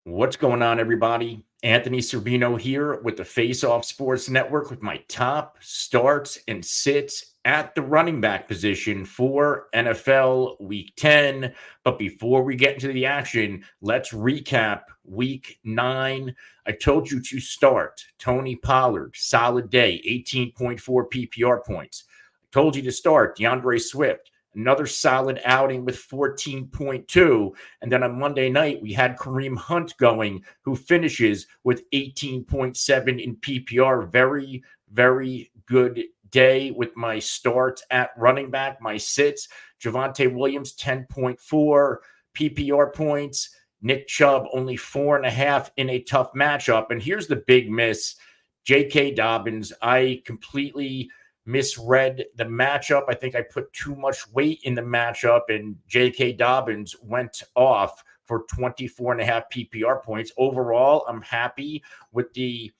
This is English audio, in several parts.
What's going on, everybody? Anthony Servino here with the Face Off Sports Network with my top starts and sits at the running back position for NFL Week 10. But before we get into the action, let's recap Week 9. I told you to start Tony Pollard, solid day, 18.4 PPR points. I told you to start DeAndre Swift, another solid outing with 14.2. And then on Monday night, we had Kareem Hunt going, who finishes with 18.7 in PPR. Very, very good day with my starts at running back, my sits. Javonte Williams, 10.4 PPR points. Nick Chubb, only 4.5 in a tough matchup. And here's the big miss. J.K. Dobbins, I completely misread the matchup. I think I put too much weight in the matchup, and J.K. Dobbins went off for 24.5 PPR points. Overall, I'm happy with the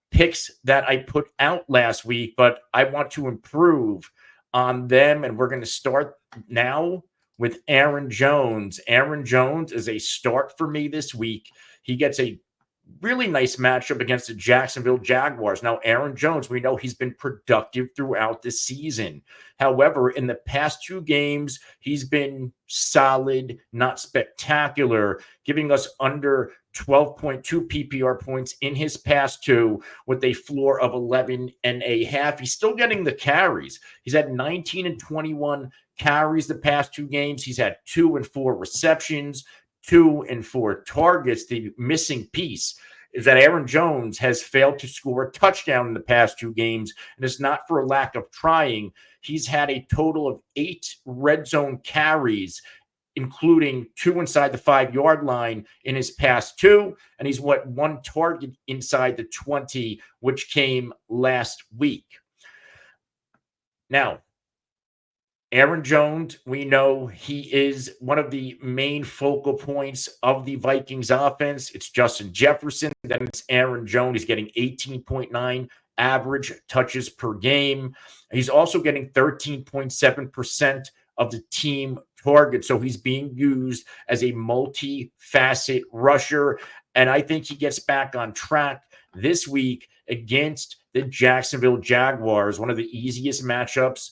picks that I put out last week, but I want to improve on them, and we're going to start now with Aaron Jones. Aaron Jones is a start for me this week. He gets a really nice matchup against the Jacksonville Jaguars. Now, Aaron Jones, we know he's been productive throughout the season. However, in the past two games, he's been solid, not spectacular, giving us under 12.2 PPR points in his past two with a floor of 11.5. He's still getting the carries. He's had 19 and 21 carries the past two games. He's had 2 and 4 receptions, 2 and 4 targets. The missing piece is that Aaron Jones has failed to score a touchdown in the past two games, and it's not for a lack of trying. He's had a total of 8 red zone carries, including 2 inside the 5-yard line in his past two, and he's one target inside the 20, which came last week. Now, Aaron Jones, we know he is one of the main focal points of the Vikings offense. It's Justin Jefferson, then it's Aaron Jones. He's getting 18.9 average touches per game. He's also getting 13.7% of the team target. So he's being used as a multi-facet rusher. And I think he gets back on track this week against the Jacksonville Jaguars, one of the easiest matchups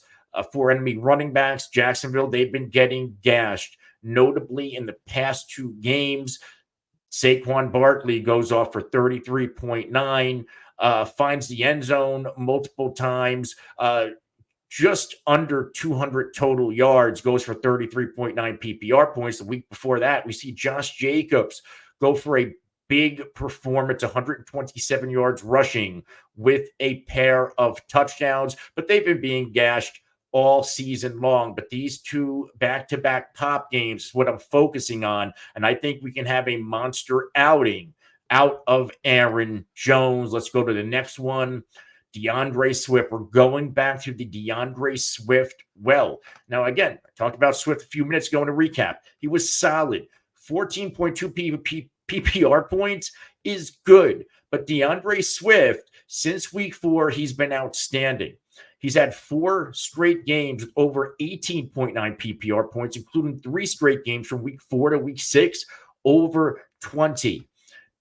for enemy running backs. Jacksonville, they've been getting gashed, notably in the past two games. Saquon Barkley goes off for 33.9, finds the end zone multiple times, just under 200 total yards, goes for 33.9 PPR points. The week before that, we see Josh Jacobs go for a big performance, 127 yards rushing with a pair of touchdowns, but they've been being gashed all season long. But these two back-to-back pop games is what I'm focusing on, and I think we can have a monster outing out of Aaron Jones. Let's go to the next one. DeAndre Swift. We're going back to the DeAndre Swift well. Now, again, I talked about Swift a few minutes ago in a recap. He was solid. 14.2 PPR points is good, but DeAndre Swift, since week 4, he's been outstanding. He's had 4 straight games with over 18.9 PPR points, including 3 straight games from week 4 to week 6, over 20.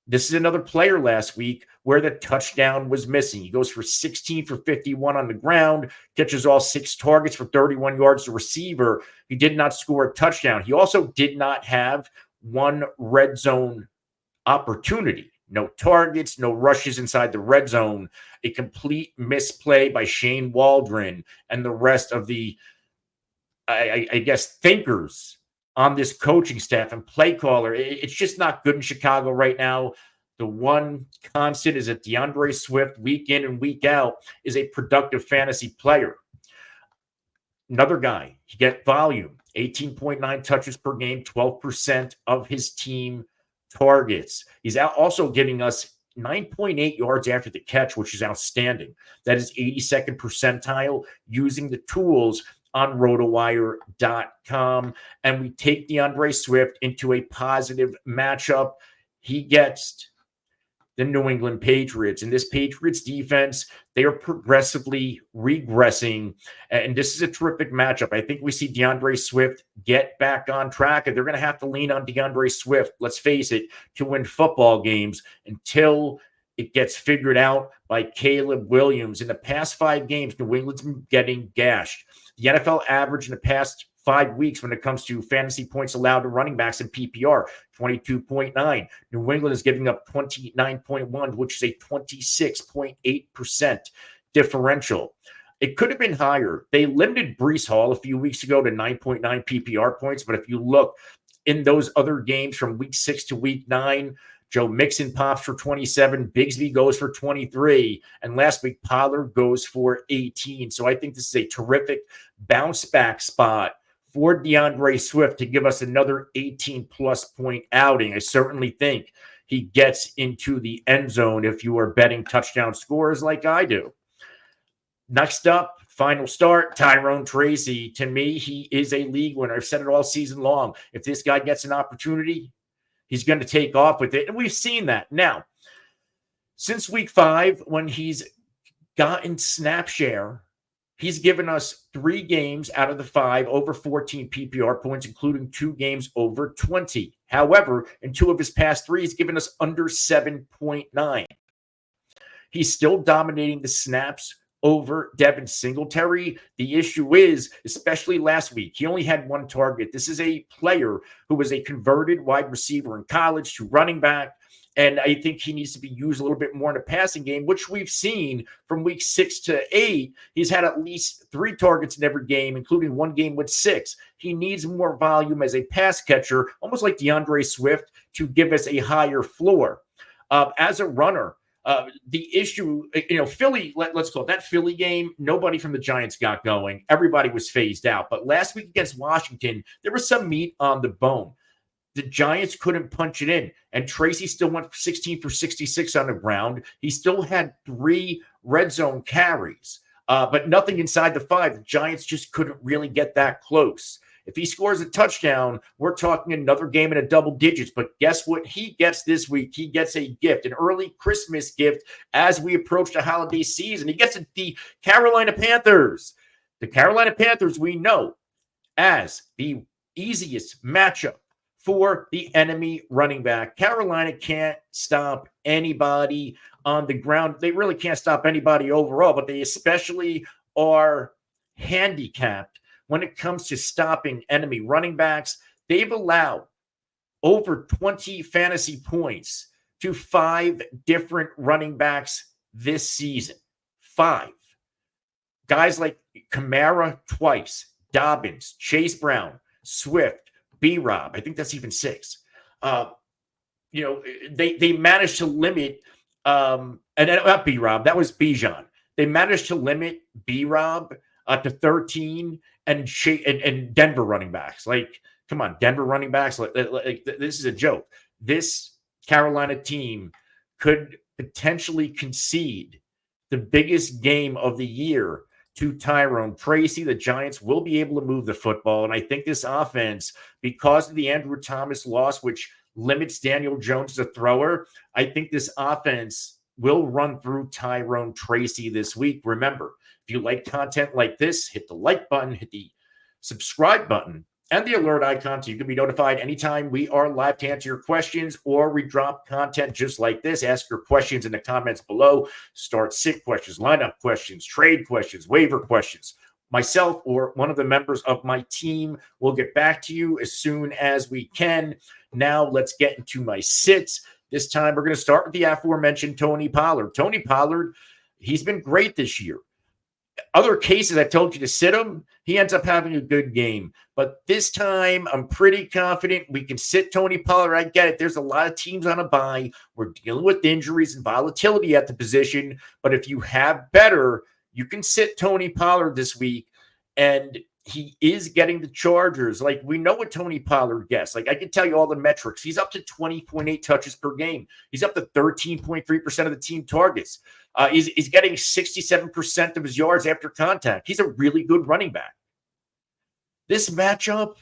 This is another player last week where the touchdown was missing. He goes for 16 for 51 on the ground, catches all 6 targets for 31 yards to receiver. He did not score a touchdown. He also did not have one red zone opportunity. No targets, no rushes inside the red zone. A complete misplay by Shane Waldron and the rest of the, I guess, thinkers on this coaching staff and play caller. It's just not good in Chicago right now. The one constant is that DeAndre Swift, week in and week out, is a productive fantasy player. Another guy, he get volume, 18.9 touches per game, 12% of his team targets. He's also giving us 9.8 yards after the catch, which is outstanding. That is 82nd percentile using the tools on rotowire.com. And we take DeAndre Swift into a positive matchup. He gets the New England Patriots. And this Patriots defense, they are progressively regressing. And this is a terrific matchup. I think we see DeAndre Swift get back on track, and they're going to have to lean on DeAndre Swift, let's face it, to win football games until it gets figured out by Caleb Williams. In the past 5 games, New England's been getting gashed. The NFL average in the past 5 weeks when it comes to fantasy points allowed to running backs in PPR, 22.9. New England is giving up 29.1, which is a 26.8% differential. It could have been higher. They limited Breece Hall a few weeks ago to 9.9 PPR points, but if you look in those other games from week 6 to week 9, Joe Mixon pops for 27, Bigsby goes for 23, and last week Pollard goes for 18. So I think this is a terrific bounce back spot for DeAndre Swift to give us another 18-plus point outing. I certainly think he gets into the end zone if you are betting touchdown scores like I do. Next up, final start, Tyrone Tracy. To me, he is a league winner. I've said it all season long. If this guy gets an opportunity, he's going to take off with it. And we've seen that. Now, since week 5, when he's gotten snap share, he's given us 3 games out of the 5 over 14 PPR points, including 2 games over 20. However, in 2 of his past 3, he's given us under 7.9. He's still dominating the snaps over Devin Singletary. The issue is, especially last week, he only had 1 target. This is a player who was a converted wide receiver in college to running back, and I think he needs to be used a little bit more in the passing game, which we've seen from week 6 to 8. He's had at least 3 targets in every game, including 1 game with 6. He needs more volume as a pass catcher, almost like DeAndre Swift, to give us a higher floor. As a runner, the issue, Philly, let's call it that Philly game, nobody from the Giants got going. Everybody was phased out. But last week against Washington, there was some meat on the bone. The Giants couldn't punch it in, and Tracy still went 16 for 66 on the ground. He still had 3 red zone carries, but nothing inside the 5. The Giants just couldn't really get that close. If he scores a touchdown, we're talking another game in a double digits. But guess what he gets this week? He gets a gift, an early Christmas gift as we approach the holiday season. He gets the Carolina Panthers. The Carolina Panthers we know as the easiest matchup for the enemy running back. Carolina can't stop anybody on the ground. They really can't stop anybody overall, but they especially are handicapped when it comes to stopping enemy running backs. They've allowed over 20 fantasy points to 5 different running backs this season. 5. Guys like Kamara twice, Dobbins, Chase Brown, Swift, B-Rob. I think that's even 6. They managed to limit, and not B-Rob, that was Bijan. They managed to limit B-Rob to 13 and Denver running backs. Like, come on, Denver running backs. Like this is a joke. This Carolina team could potentially concede the biggest game of the year to Tyrone Tracy. The Giants will be able to move the football. And I think this offense, because of the Andrew Thomas loss, which limits Daniel Jones as a thrower, I think this offense will run through Tyrone Tracy this week. Remember, if you like content like this, hit the like button, hit the subscribe button, and the alert icon so you can be notified anytime we are live to answer your questions, or we drop content just like this. Ask your questions in the comments below. Start sit questions, lineup questions, trade questions, waiver questions. Myself or one of the members of my team will get back to you as soon as we can. Now let's get into my sits. This time we're going to start with the aforementioned Tony Pollard. Tony Pollard, he's been great this year. Other cases, I told you to sit him. He ends up having a good game. But this time, I'm pretty confident we can sit Tony Pollard. I get it. There's a lot of teams on a bye. We're dealing with injuries and volatility at the position. But if you have better, you can sit Tony Pollard this week. And he is getting the Chargers. Like, we know what Tony Pollard gets. Like, I can tell you all the metrics. He's up to 20.8 touches per game. He's up to 13.3% of the team targets. He's getting 67% of his yards after contact. He's a really good running back. This matchup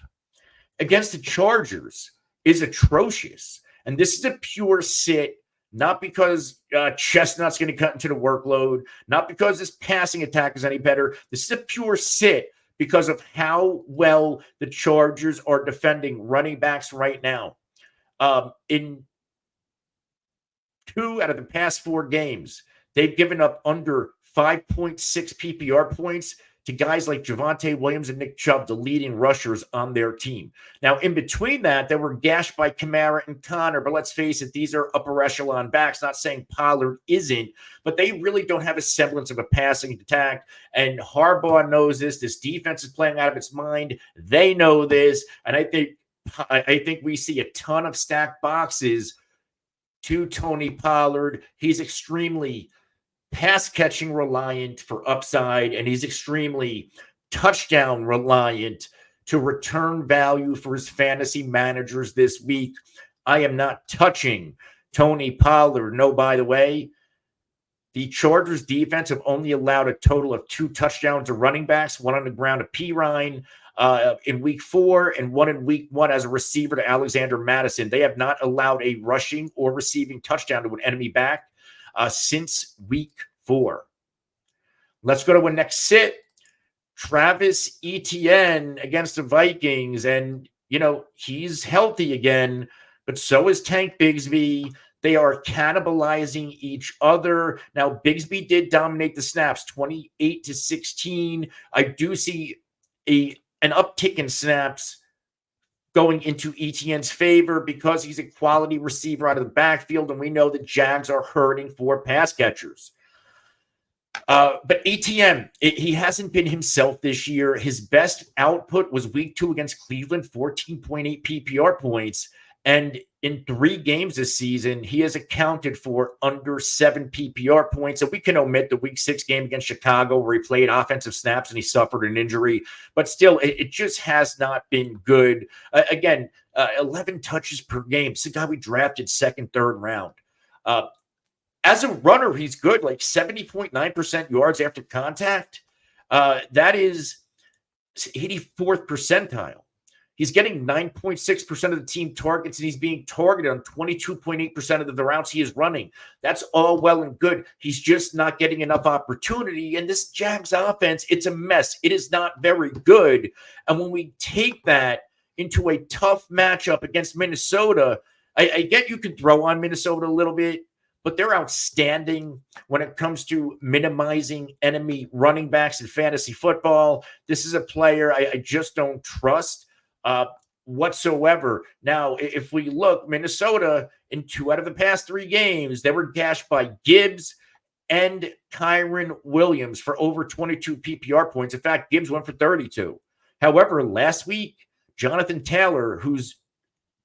against the Chargers is atrocious. And this is a pure sit not because Chestnut's going to cut into the workload, not because this passing attack is any better. This is a pure sit because of how well the Chargers are defending running backs right now. In 2 out of the past 4 games, they've given up under 5.6 PPR points to guys like Javonte Williams and Nick Chubb, the leading rushers on their team. Now, in between that, they were gashed by Kamara and Connor, but let's face it, these are upper echelon backs, not saying Pollard isn't, but they really don't have a semblance of a passing attack, and Harbaugh knows this. This defense is playing out of its mind. They know this, and I think we see a ton of stacked boxes to Tony Pollard. He's extremely pass catching reliant for upside, and he's extremely touchdown reliant to return value for his fantasy managers this week. I am not touching Tony Pollard. No, by the way, the Chargers defense have only allowed a total of 2 touchdowns to running backs, 1 on the ground to Pirine in week 4 and 1 in week 1 as a receiver to Alexander Madison. They have not allowed a rushing or receiving touchdown to an enemy back since week 4. Let's go to a next sit. Travis Etienne against the Vikings. And, he's healthy again, but so is Tank Bigsby. They are cannibalizing each other. Now, Bigsby did dominate the snaps, 28-16. I do see an uptick in snaps going into Etienne's favor because he's a quality receiver out of the backfield, and we know the Jags are hurting for pass catchers. But Etienne, he hasn't been himself this year. His best output was week 2 against Cleveland, 14.8 PPR points. And in 3 games this season, he has accounted for under 7 PPR points. So we can omit the week 6 game against Chicago where he played offensive snaps and he suffered an injury. But still, it just has not been good. 11 touches per game. It's a guy we drafted 2nd, 3rd round. As a runner, he's good, like 70.9% yards after contact. That is 84th percentile. He's getting 9.6% of the team targets, and he's being targeted on 22.8% of the routes he is running. That's all well and good. He's just not getting enough opportunity. And this Jags offense, it's a mess. It is not very good. And when we take that into a tough matchup against Minnesota, I get you can throw on Minnesota a little bit, but they're outstanding when it comes to minimizing enemy running backs in fantasy football. This is a player I just don't trust whatsoever. Now, if we look, Minnesota in 2 out of the past 3 games, they were gashed by Gibbs and Tyrone Williams for over 22 PPR points. In fact, Gibbs went for 32. However, last week, Jonathan Taylor, who's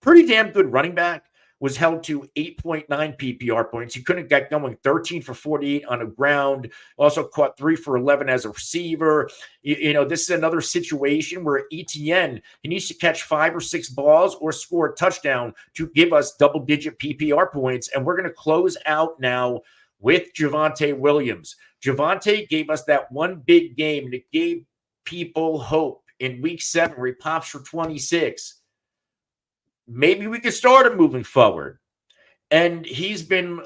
pretty damn good running back, was held to 8.9 PPR points. He couldn't get going. 13 for 48 on the ground. Also caught 3 for 11 as a receiver. This is another situation where Etienne, he needs to catch 5 or 6 balls or score a touchdown to give us double-digit PPR points. And we're going to close out now with Javonte Williams. Javonte gave us that one big game that gave people hope in week 7 where he pops for 26. Maybe we could start him moving forward. And he's been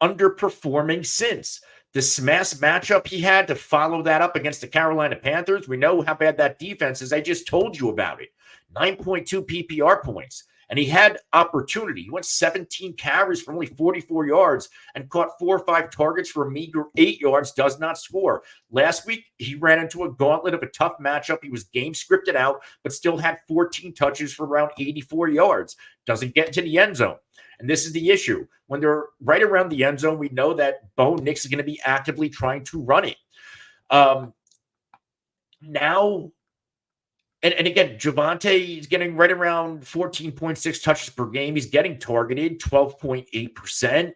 underperforming since. The smash matchup he had to follow that up against the Carolina Panthers, we know how bad that defense is. I just told you about it. 9.2 PPR points. And he had opportunity. He went 17 carries for only 44 yards and caught 4 or 5 targets for a meager 8 yards, does not score. Last week, he ran into a gauntlet of a tough matchup. He was game scripted out, but still had 14 touches for around 84 yards. Doesn't get to the end zone. And this is the issue. When they're right around the end zone, we know that Bo Nix is going to be actively trying to run it. Now, And again, Javonte is getting right around 14.6 touches per game. He's getting targeted 12.8%.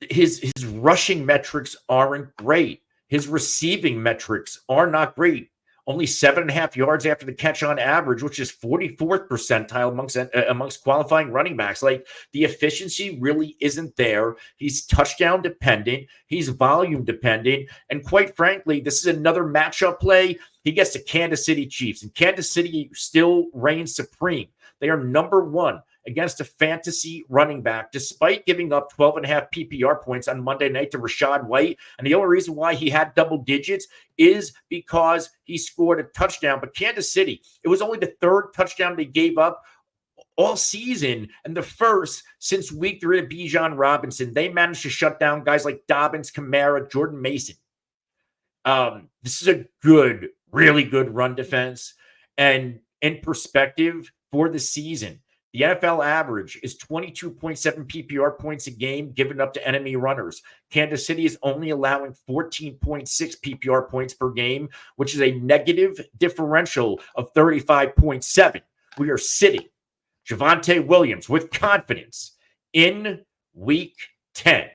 His rushing metrics aren't great. His receiving metrics are not great. Only 7.5 yards after the catch on average, which is 44th percentile amongst qualifying running backs. Like, the efficiency really isn't there. He's touchdown dependent. He's volume dependent. And quite frankly, this is another matchup play. He gets the Kansas City Chiefs, and Kansas City still reigns supreme. They are number 1 against a fantasy running back, despite giving up 12.5 PPR points on Monday night to Rachaad White. And the only reason why he had double digits is because he scored a touchdown. But Kansas City, it was only the third touchdown they gave up all season, and the first since week 3 of Bijan Robinson. They managed to shut down guys like Dobbins, Kamara, Jordan Mason. This is a good, really good run defense. And in perspective for the season, the NFL average is 22.7 PPR points a game given up to enemy runners. Kansas City is only allowing 14.6 PPR points per game, which is a negative differential of 35.7. We are sitting Javonte Williams with confidence in week 10.